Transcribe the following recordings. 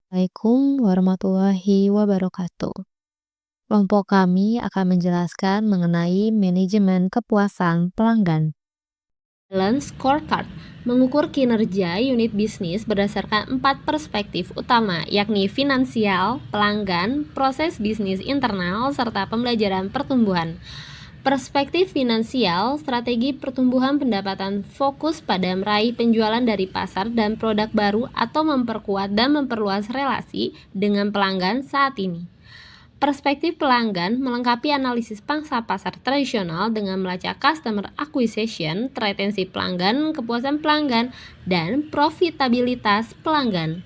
Assalamualaikum warahmatullahi wabarakatuh. Kelompok kami akan menjelaskan mengenai manajemen kepuasan pelanggan. Balance Scorecard mengukur kinerja unit bisnis berdasarkan 4 perspektif utama, yakni finansial, pelanggan, proses bisnis internal, serta pembelajaran pertumbuhan. Perspektif finansial, strategi pertumbuhan pendapatan fokus pada meraih penjualan dari pasar dan produk baru atau memperkuat dan memperluas relasi dengan pelanggan saat ini. Perspektif pelanggan melengkapi analisis pangsa pasar tradisional dengan melacak customer acquisition, retensi pelanggan, kepuasan pelanggan, dan profitabilitas pelanggan.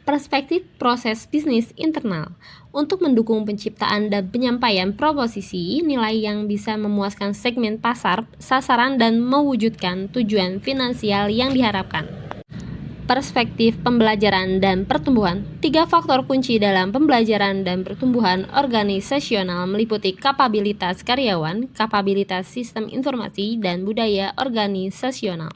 Perspektif proses bisnis internal untuk mendukung penciptaan dan penyampaian proposisi nilai yang bisa memuaskan segmen pasar, sasaran, dan mewujudkan tujuan finansial yang diharapkan. Perspektif pembelajaran dan pertumbuhan. 3 faktor kunci dalam pembelajaran dan pertumbuhan organisasional meliputi kapabilitas karyawan, kapabilitas sistem informasi, dan budaya organisasional.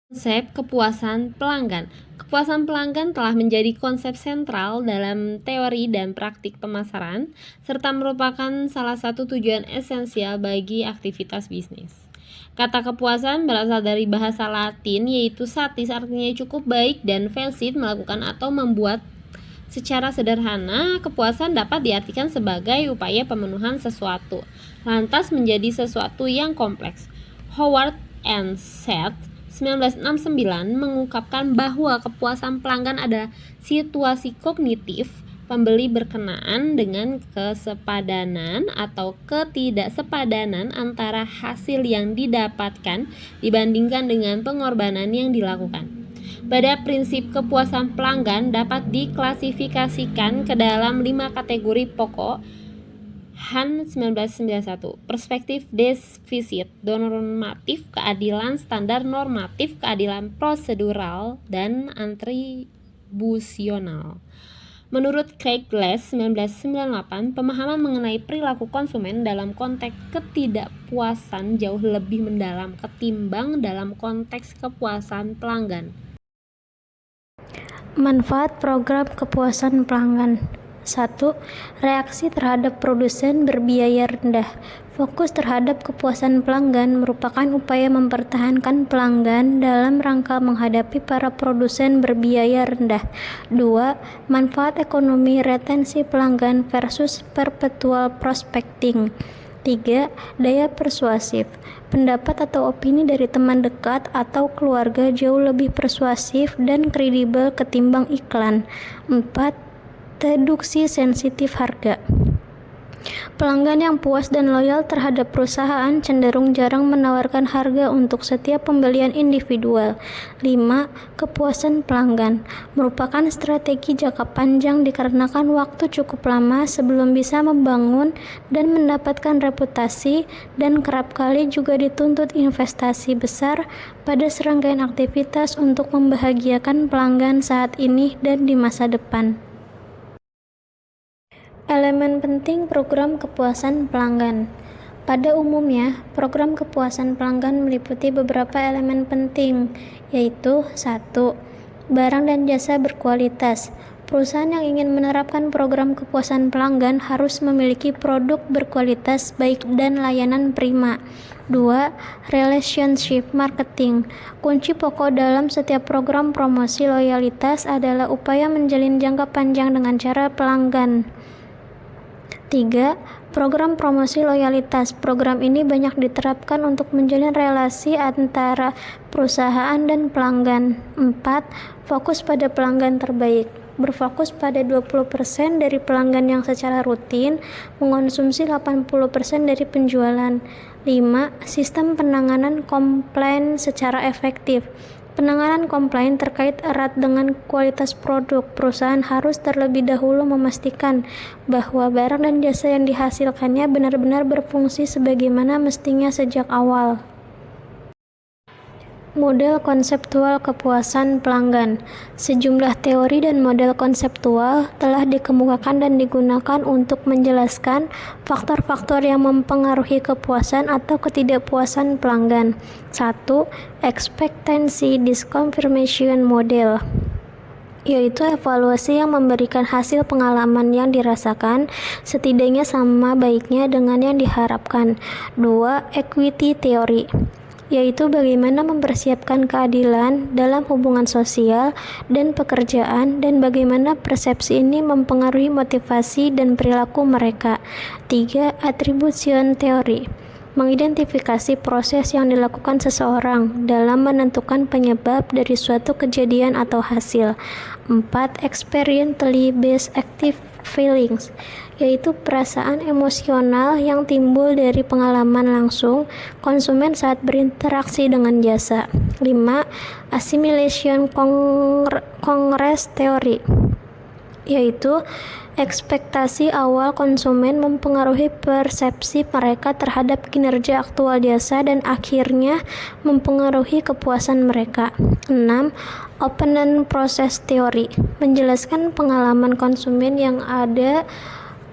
Konsep kepuasan pelanggan. Kepuasan pelanggan telah menjadi konsep sentral dalam teori dan praktik pemasaran, serta merupakan salah satu tujuan esensial bagi aktivitas bisnis. Kata kepuasan berasal dari bahasa Latin yaitu satis, artinya cukup baik, dan facit melakukan atau membuat. Secara sederhana, kepuasan dapat diartikan sebagai upaya pemenuhan sesuatu, lantas menjadi sesuatu yang kompleks. Howard and Seth 1969 mengungkapkan bahwa kepuasan pelanggan adalah situasi kognitif pembeli berkenaan dengan kesepadanan atau ketidaksepadanan antara hasil yang didapatkan dibandingkan dengan pengorbanan yang dilakukan. Pada prinsip kepuasan pelanggan dapat diklasifikasikan ke dalam 5 kategori pokok. Han 1991, perspektif defisit normatif, keadilan standar normatif, keadilan prosedural, dan atribusional. Menurut Craig Glass 1998, pemahaman mengenai perilaku konsumen dalam konteks ketidakpuasan jauh lebih mendalam ketimbang dalam konteks kepuasan pelanggan. Manfaat program kepuasan pelanggan. 1. Reaksi terhadap produsen berbiaya rendah. Fokus terhadap kepuasan pelanggan merupakan upaya mempertahankan pelanggan dalam rangka menghadapi para produsen berbiaya rendah. 2. Manfaat ekonomi retensi pelanggan versus perpetual prospecting. 3. Daya persuasif. Pendapat atau opini dari teman dekat atau keluarga jauh lebih persuasif dan kredibel ketimbang iklan. 4. Deduksi sensitif harga. Pelanggan yang puas dan loyal terhadap perusahaan cenderung jarang menawarkan harga untuk setiap pembelian individual. 5. Kepuasan pelanggan merupakan strategi jangka panjang dikarenakan waktu cukup lama sebelum bisa membangun dan mendapatkan reputasi, dan kerap kali juga dituntut investasi besar pada serangkaian aktivitas untuk membahagiakan pelanggan saat ini dan di masa depan. Elemen penting program kepuasan pelanggan. Pada umumnya, program kepuasan pelanggan meliputi beberapa elemen penting, yaitu 1. Barang dan jasa berkualitas. Perusahaan yang ingin menerapkan program kepuasan pelanggan harus memiliki produk berkualitas baik dan layanan prima. 2. Relationship marketing. Kunci pokok dalam setiap program promosi loyalitas adalah upaya menjalin jangka panjang dengan cara pelanggan. 3. Program promosi loyalitas. Program ini banyak diterapkan untuk menjalin relasi antara perusahaan dan pelanggan. 4. Fokus pada pelanggan terbaik. Berfokus pada 20% dari pelanggan yang secara rutin mengonsumsi 80% dari penjualan. 5. Sistem penanganan komplain secara efektif. Penanganan komplain terkait erat dengan kualitas produk. Perusahaan harus terlebih dahulu memastikan bahwa barang dan jasa yang dihasilkannya benar-benar berfungsi sebagaimana mestinya sejak awal. Model konseptual kepuasan pelanggan. Sejumlah teori dan model konseptual telah dikemukakan dan digunakan untuk menjelaskan faktor-faktor yang mempengaruhi kepuasan atau ketidakpuasan pelanggan. 1. Expectancy Disconfirmation Model. yaitu evaluasi yang memberikan hasil pengalaman yang dirasakan setidaknya sama baiknya dengan yang diharapkan. 2. Equity theory, yaitu bagaimana mempersiapkan keadilan dalam hubungan sosial dan pekerjaan dan bagaimana persepsi ini mempengaruhi motivasi dan perilaku mereka. 3. Attribution theory, mengidentifikasi proses yang dilakukan seseorang dalam menentukan penyebab dari suatu kejadian atau hasil. 4. Experientially based active feelings, yaitu perasaan emosional yang timbul dari pengalaman langsung konsumen saat berinteraksi dengan jasa. 5. Assimilation Congress theory, yaitu ekspektasi awal konsumen mempengaruhi persepsi mereka terhadap kinerja aktual jasa dan akhirnya mempengaruhi kepuasan mereka. 6. Opponent process theory, menjelaskan pengalaman konsumen yang ada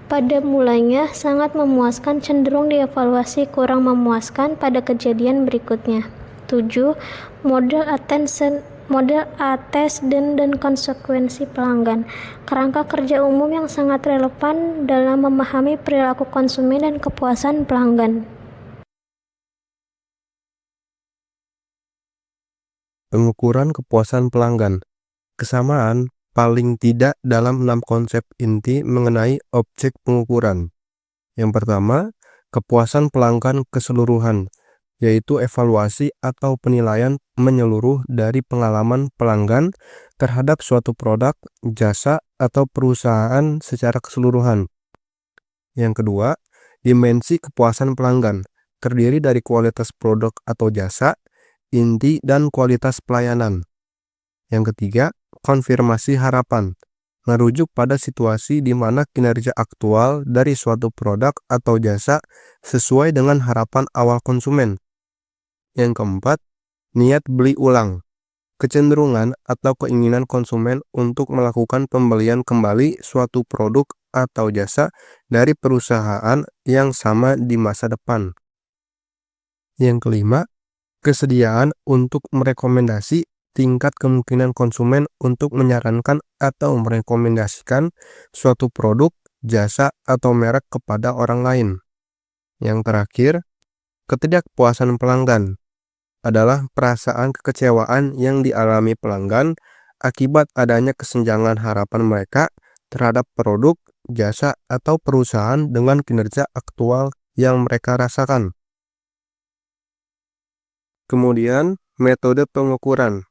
pada mulanya sangat memuaskan cenderung dievaluasi kurang memuaskan pada kejadian berikutnya. 7. Model attendance dan konsekuensi pelanggan, kerangka kerja umum yang sangat relevan dalam memahami perilaku konsumen dan kepuasan pelanggan. Pengukuran kepuasan pelanggan. Kesamaan paling tidak dalam 6 konsep inti mengenai objek pengukuran. Yang pertama, kepuasan pelanggan keseluruhan, yaitu evaluasi atau penilaian menyeluruh dari pengalaman pelanggan terhadap suatu produk, jasa, atau perusahaan secara keseluruhan. Yang kedua, dimensi kepuasan pelanggan, terdiri dari kualitas produk atau jasa, inti dan kualitas pelayanan. Yang ketiga, konfirmasi harapan, merujuk pada situasi di mana kinerja aktual dari suatu produk atau jasa sesuai dengan harapan awal konsumen. Yang keempat, niat beli ulang, kecenderungan atau keinginan konsumen untuk melakukan pembelian kembali suatu produk atau jasa dari perusahaan yang sama di masa depan. Yang kelima, kesediaan untuk merekomendasi, tingkat kemungkinan konsumen untuk menyarankan atau merekomendasikan suatu produk, jasa, atau merek kepada orang lain. Yang terakhir, ketidakpuasan pelanggan adalah perasaan kekecewaan yang dialami pelanggan akibat adanya kesenjangan harapan mereka terhadap produk, jasa, atau perusahaan dengan kinerja aktual yang mereka rasakan. Kemudian, metode pengukuran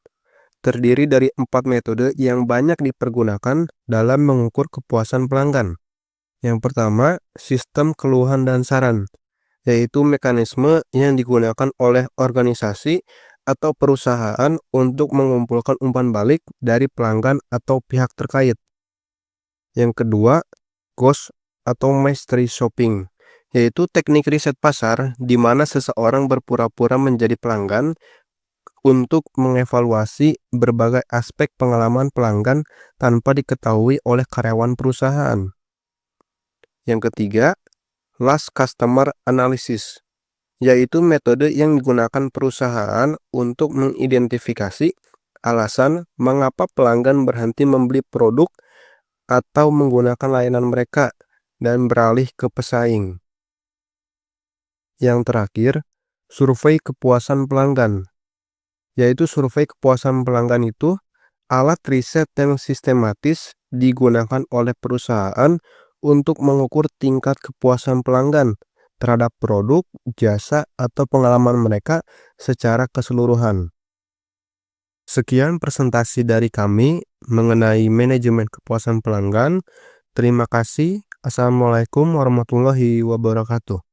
terdiri dari 4 metode yang banyak dipergunakan dalam mengukur kepuasan pelanggan. Yang pertama, sistem keluhan dan saran, yaitu mekanisme yang digunakan oleh organisasi atau perusahaan untuk mengumpulkan umpan balik dari pelanggan atau pihak terkait. Yang kedua, ghost atau mystery shopping, yaitu teknik riset pasar di mana seseorang berpura-pura menjadi pelanggan untuk mengevaluasi berbagai aspek pengalaman pelanggan tanpa diketahui oleh karyawan perusahaan. Yang ketiga, last customer analysis, yaitu metode yang digunakan perusahaan untuk mengidentifikasi alasan mengapa pelanggan berhenti membeli produk atau menggunakan layanan mereka dan beralih ke pesaing. Yang terakhir, survei kepuasan pelanggan, yaitu survei kepuasan pelanggan itu alat riset yang sistematis digunakan oleh perusahaan untuk mengukur tingkat kepuasan pelanggan terhadap produk, jasa, atau pengalaman mereka secara keseluruhan. Sekian presentasi dari kami mengenai manajemen kepuasan pelanggan. Terima kasih. Assalamualaikum warahmatullahi wabarakatuh.